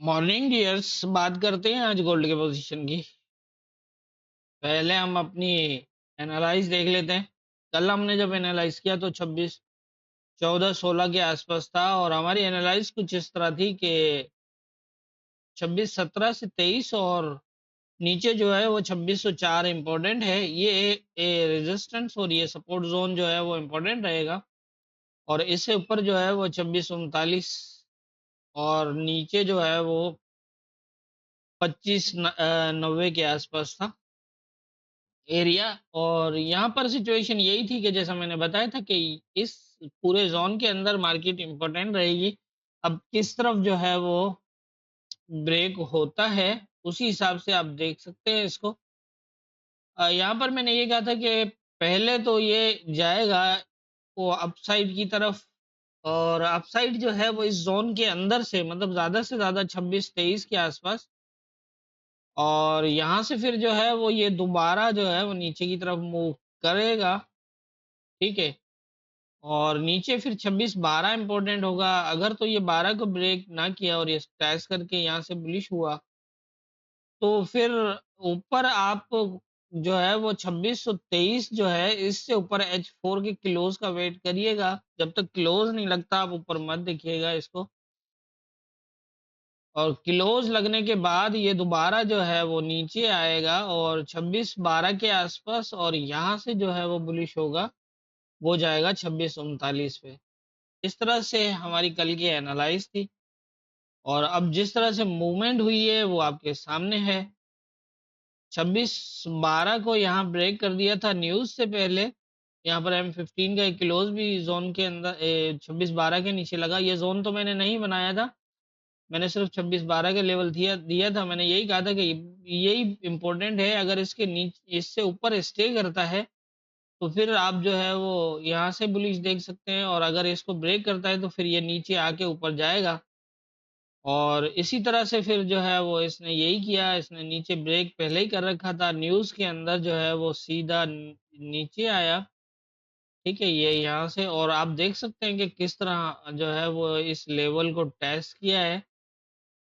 Morning dears, बात करते हैं आज गोल्ड के पोजीशन की। पहले हम अपनी एनालाइज देख लेते हैं। कल हमने जब एनालाइज किया तो 26 14 16 के आसपास था और हमारी एनालाइज कुछ इस तरह थी कि 26 17 से 23 और नीचे जो है वो 2604 इम्पोर्टेंट है। ये रेजिस्टेंस और ये सपोर्ट जोन जो है वो इम्पोर्टेंट रहेगा। और इससे ऊपर जो है वो 2639 और नीचे जो है वो 2590 के आसपास था एरिया। और यहाँ पर सिचुएशन यही थी कि जैसा मैंने बताया था कि इस पूरे जोन के अंदर मार्केट इंपॉर्टेंट रहेगी। अब किस तरफ जो है वो ब्रेक होता है उसी हिसाब से आप देख सकते हैं इसको। यहाँ पर मैंने ये कहा था कि पहले तो ये जाएगा वो अपसाइड की तरफ। और अपसाइड जो है वो इस जोन के अंदर से मतलब ज्यादा से ज्यादा 26-23 के आसपास। और यहाँ से फिर जो है वो ये दोबारा जो है वो नीचे की तरफ मूव करेगा। ठीक है। और नीचे फिर 26-12 इंपॉर्टेंट होगा। अगर तो ये 12 को ब्रेक ना किया और ये क्रैश करके यहाँ से बुलिश हुआ तो फिर ऊपर आप जो है वो 2623 जो है इससे ऊपर H4 के क्लोज का वेट करिएगा। जब तक क्लोज नहीं लगता आप ऊपर मत देखिएगा इसको। और क्लोज लगने के बाद ये दोबारा जो है वो नीचे आएगा और 26-12 के आसपास और यहाँ से जो है वो बुलिश होगा। वो जाएगा 2639 पे। इस तरह से हमारी कल की एनालाइज थी। और अब जिस तरह से मूवमेंट हुई है वो आपके सामने है। 26-12 को यहाँ ब्रेक कर दिया था न्यूज से पहले। यहाँ पर M15 का एक क्लोज भी जोन के अंदर 26-12 के नीचे लगा। ये जोन तो मैंने नहीं बनाया था, मैंने सिर्फ 26-12 के लेवल दिया दिया था। मैंने यही कहा था कि यही इम्पोर्टेंट है। अगर इसके नीचे इससे ऊपर स्टे करता है तो फिर आप जो है वो यहाँ से बुलिश देख सकते हैं। और अगर इसको ब्रेक करता है तो फिर ये नीचे आके ऊपर जाएगा। और इसी तरह से फिर जो है वो इसने यही किया। इसने नीचे ब्रेक पहले ही कर रखा था न्यूज के अंदर, जो है वो सीधा नीचे आया। ठीक है, ये यहाँ से और आप देख सकते हैं कि किस तरह जो है वो इस लेवल को टेस्ट किया है।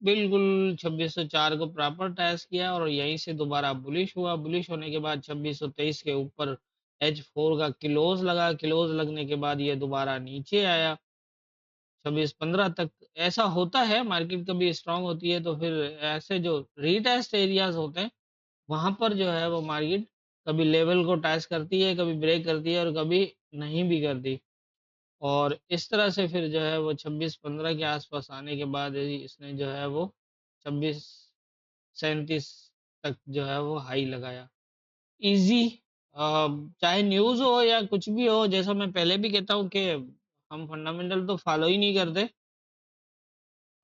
बिल्कुल 2604 को प्रॉपर टेस्ट किया और यहीं से दोबारा बुलिश हुआ। बुलिश होने के बाद 2623 के ऊपर H4 का क्लोज लगा। क्लोज लगने के बाद ये दोबारा नीचे आया 26-15 तक। ऐसा होता है, मार्केट कभी स्ट्रांग होती है तो फिर ऐसे जो रीटेस्ट एरियाज होते हैं वहां पर जो है वो मार्केट कभी लेवल को टेस्ट करती है, कभी ब्रेक करती है और कभी नहीं भी करती। और इस तरह से फिर जो है वो 26-15 के आसपास आने के बाद इसने जो है वो 26-37 तक जो है वो हाई लगाया। इजी। चाहे न्यूज हो या कुछ भी हो, जैसा मैं पहले भी कहता हूँ कि हम फंडामेंटल तो फॉलो ही नहीं करते।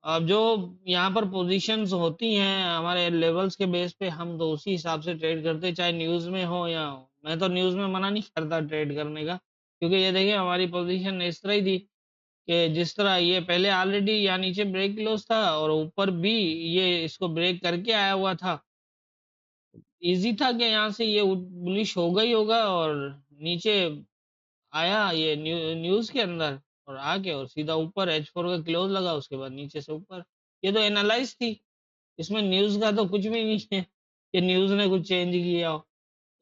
अब जो यहाँ पर पोजीशंस होती हैं हमारे लेवल्स के बेस पे हम तो उसी हिसाब से ट्रेड करते हैं, चाहे न्यूज में हो या मैं तो न्यूज में मना नहीं करता ट्रेड करने का। क्योंकि ये देखिए हमारी पोजीशन इस तरह ही थी कि जिस तरह ये पहले ऑलरेडी यहाँ नीचे ब्रेक क्लोज था और ऊपर भी ये इसको ब्रेक करके आया हुआ था। इजी था कि यहाँ से ये बुलिश होगा ही होगा। और नीचे आया ये न्यूज के अंदर और आके और सीधा ऊपर H4 का क्लोज लगा, उसके बाद नीचे से ऊपर। ये तो एनालाइज थी, इसमें न्यूज का तो कुछ भी नहीं है कि न्यूज ने कुछ चेंज किया हो।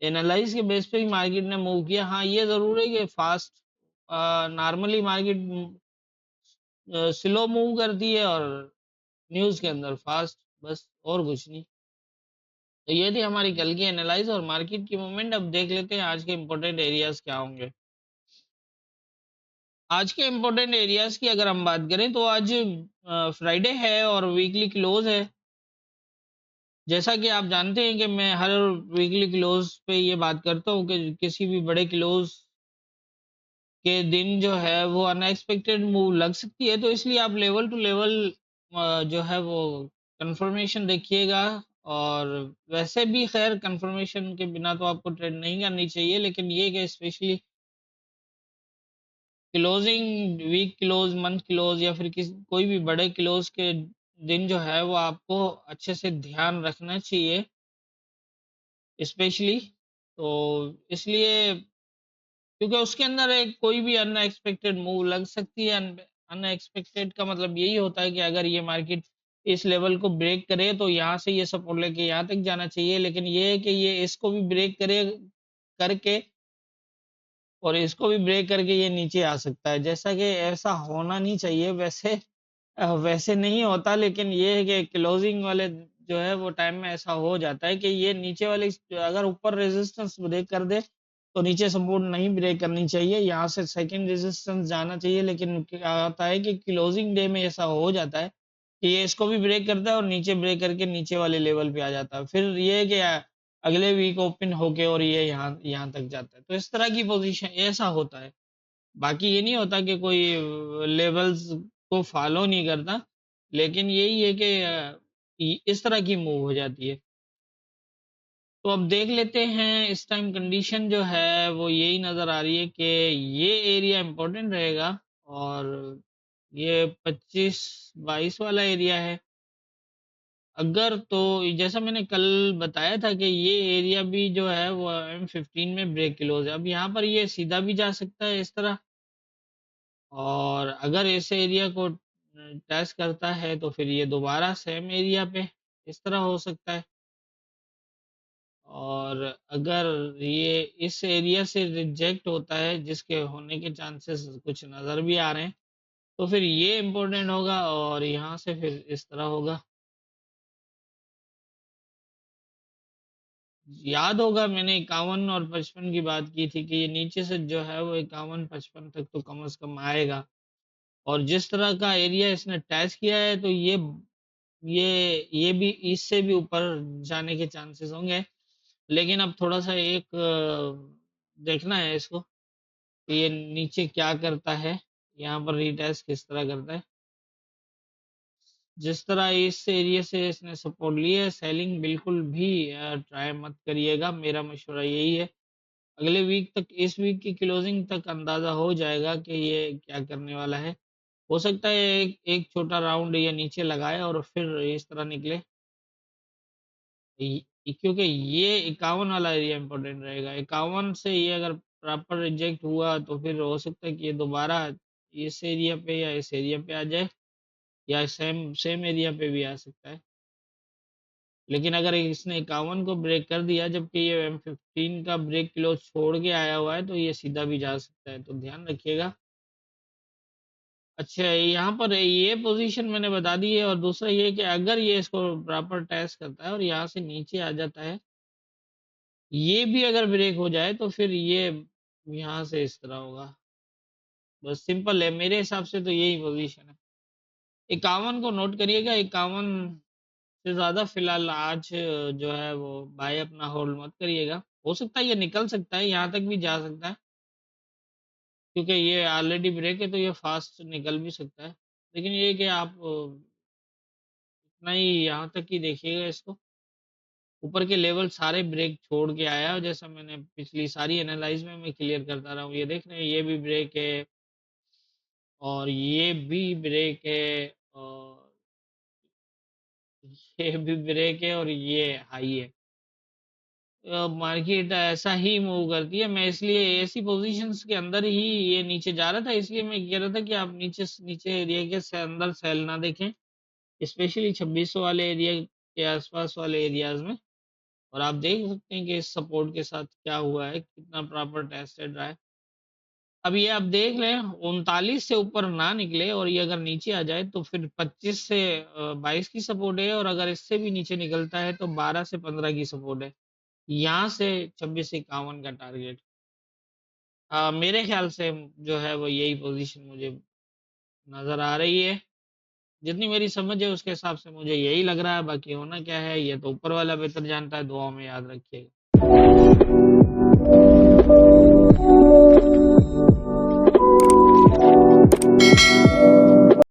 एनालाइज के बेस पे ही मार्केट ने मूव किया। हाँ, ये जरूर है कि fast normally market slow move करती है और न्यूज के अंदर फास्ट, बस और कुछ नहीं। तो ये थी हमारी कल की एनालाइज और मार्केट की मूवमेंट। अब देख लेते हैं आज के इंपॉर्टेंट एरियाज क्या होंगे। आज के इम्पोर्टेंट एरियाज की अगर हम बात करें तो आज फ्राइडे है और वीकली क्लोज है। जैसा कि आप जानते हैं कि मैं हर वीकली क्लोज पे ये बात करता हूँ कि किसी भी बड़े क्लोज के दिन जो है वो अनएक्सपेक्टेड मूव लग सकती है। तो इसलिए आप लेवल टू लेवल जो है वो कंफर्मेशन देखिएगा। और वैसे भी खैर कंफर्मेशन के बिना तो आपको ट्रेड नहीं करनी चाहिए, लेकिन ये कि specially closing week close, month close या फिर कोई भी बड़े क्लोज के दिन जो है वो आपको अच्छे से ध्यान रखना चाहिए स्पेशली। तो इसलिए क्योंकि उसके अंदर एक कोई भी अनएक्सपेक्टेड मूव लग सकती है। अनएक्सपेक्टेड का मतलब यही होता है कि अगर ये मार्केट इस लेवल को ब्रेक करे तो यहाँ से ये सपोर्ट लेके यहाँ तक जाना चाहिए, लेकिन ये है कि ये इसको भी ब्रेक करे करके और इसको भी ब्रेक करके ये नीचे आ सकता है, जैसा कि ऐसा होना नहीं चाहिए वैसे। वैसे नहीं होता, लेकिन ये है कि क्लोजिंग वाले जो है वो टाइम में ऐसा हो जाता है कि ये नीचे वाली अगर ऊपर रेजिस्टेंस ब्रेक कर दे तो नीचे सपोर्ट नहीं ब्रेक करनी चाहिए, यहाँ से सेकंड रेजिस्टेंस जाना चाहिए। लेकिन क्या होता है कि क्लोजिंग डे में ऐसा हो जाता है कि ये इसको भी ब्रेक करता है और नीचे ब्रेक करके नीचे वाले लेवल पे आ जाता है, फिर ये है कि अगले वीक ओपन होके और ये यहाँ यहाँ तक जाता है। तो इस तरह की पोजीशन ऐसा होता है। बाकी ये नहीं होता कि कोई लेवल्स को फॉलो नहीं करता, लेकिन यही है कि इस तरह की मूव हो जाती है। तो अब देख लेते हैं, इस टाइम कंडीशन जो है वो यही नज़र आ रही है कि ये एरिया इम्पोर्टेंट रहेगा और ये 25-22 वाला एरिया है। अगर तो जैसा मैंने कल बताया था कि ये एरिया भी जो है वो M15 में ब्रेक क्लोज है। अब यहाँ पर ये सीधा भी जा सकता है इस तरह, और अगर इस एरिया को टच करता है तो फिर ये दोबारा सेम एरिया पे इस तरह हो सकता है। और अगर ये इस एरिया से रिजेक्ट होता है, जिसके होने के चांसेस कुछ नज़र भी आ रहे हैं, तो फिर ये इम्पोर्टेंट होगा और यहाँ से फिर इस तरह होगा। याद होगा मैंने 51 और 55 की बात की थी कि ये नीचे से जो है वो 51-55 तक तो कम से कम आएगा, और जिस तरह का एरिया इसने टच किया है तो ये भी इससे भी ऊपर जाने के चांसेस होंगे। लेकिन अब थोड़ा सा एक देखना है इसको कि ये नीचे क्या करता है, यहाँ पर रिटेस्ट किस तरह करता है। जिस तरह इस एरिया से इसने सपोर्ट लिया है, सेलिंग बिल्कुल भी ट्राई मत करिएगा, मेरा मशवरा यही है। अगले वीक तक, इस वीक की क्लोजिंग तक अंदाजा हो जाएगा कि ये क्या करने वाला है। हो सकता है एक छोटा राउंड ये नीचे लगाए और फिर इस तरह निकले, क्योंकि ये 51 वाला एरिया इंपॉर्टेंट रहेगा। 51 से ये अगर प्रॉपर रिजेक्ट हुआ तो फिर हो सकता है कि ये दोबारा इस एरिया पे या इस एरिया पे आ जाए, या सेम सेम एरिया पे भी आ सकता है। लेकिन अगर इसने 51 को ब्रेक कर दिया जबकि ये M15 का ब्रेक क्लोज छोड़ के आया हुआ है, तो ये सीधा भी जा सकता है, तो ध्यान रखिएगा। अच्छा, यहाँ पर ये पोजीशन मैंने बता दी है, और दूसरा ये कि अगर ये इसको प्रॉपर टेस्ट करता है और यहाँ से नीचे आ जाता है, ये भी अगर ब्रेक हो जाए तो फिर ये यहाँ से इस तरह होगा। बस सिंपल है, मेरे हिसाब से तो यही पोजीशन है। 51 को नोट करिएगा, 51 से ज़्यादा फिलहाल आज जो है वो बाय अपना होल्ड मत करिएगा। हो सकता है ये निकल सकता है, यहाँ तक भी जा सकता है, क्योंकि ये ऑलरेडी ब्रेक है तो ये फास्ट निकल भी सकता है। लेकिन ये कि आप इतना ही यहाँ तक ही देखिएगा इसको। ऊपर के लेवल सारे ब्रेक छोड़ के आया, और जैसा मैंने पिछली सारी एनालाइज में मैं क्लियर करता रहा हूँ। ये देख रहे हैं, ये भी ब्रेक है और ये भी ब्रेक है और ये भी ब्रेक है और ये हाई है। मार्केट ऐसा ही मूव करती है। मैं इसलिए ऐसी पोजीशंस के अंदर ही ये नीचे जा रहा था, इसलिए मैं कह रहा था कि आप नीचे नीचे एरिया के से अंदर सेल ना देखें, स्पेशली 2600 वाले एरिया के आसपास वाले एरियाज में। और आप देख सकते हैं कि इस सपोर्ट के साथ क्या हुआ है, कितना प्रॉपर टेस्टेड रहा है। अब ये आप देख लें, 39 से ऊपर ना निकले और ये अगर नीचे आ जाए तो फिर 25 से 22 की सपोर्ट है, और अगर इससे भी नीचे निकलता है तो 12 से 15 की सपोर्ट है। यहाँ से 26-51 का टारगेट। मेरे ख्याल से जो है वो यही पोजीशन मुझे नजर आ रही है। जितनी मेरी समझ है उसके हिसाब से मुझे यही लग रहा है, बाकी होना क्या है ये तो ऊपर वाला बेहतर जानता है। दुआओं में याद रखिएगा।